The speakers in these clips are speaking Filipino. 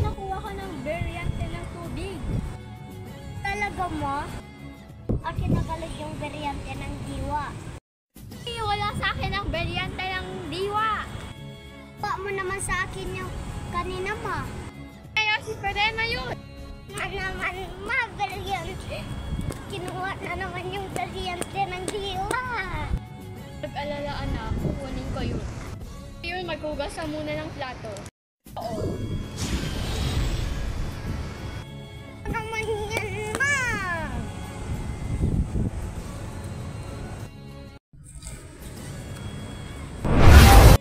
Nakuha ko ng variante ng tubig. Talaga mo? Akin nagalag yung variante ng diwa. Wala sa akin ang variante ng diwa. Pa mo naman sa akin yung kanina mo. Kaya si Perena yun. Na naman ma, variante. Kinuha na naman yung variante ng diwa. Pag-alala anak, kukunin ko yun. Yun, maghugas ka muna ng plato. Oo. Ano naman yan, ma?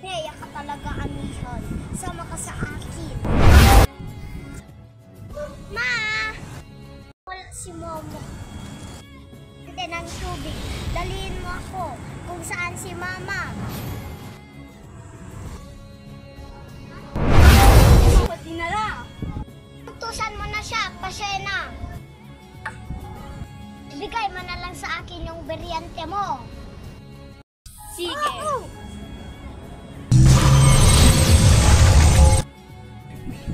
Neya ka talaga, amihan. Sama ka sa akin. Ma! Wala si mama. Hindi ng tubig. Daliin mo ako kung saan si mama. Pati na lang. Utusan mo na siya, pasya na. Ibigay mo na lang sa akin yung variante mo. Sige.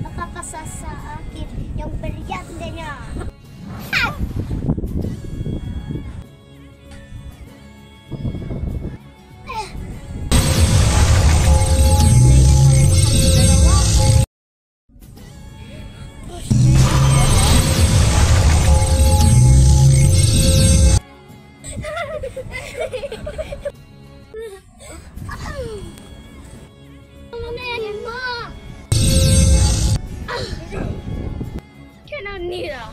Nakapasa sa akin yung variante niya. Ano na yan, ma? Kananira.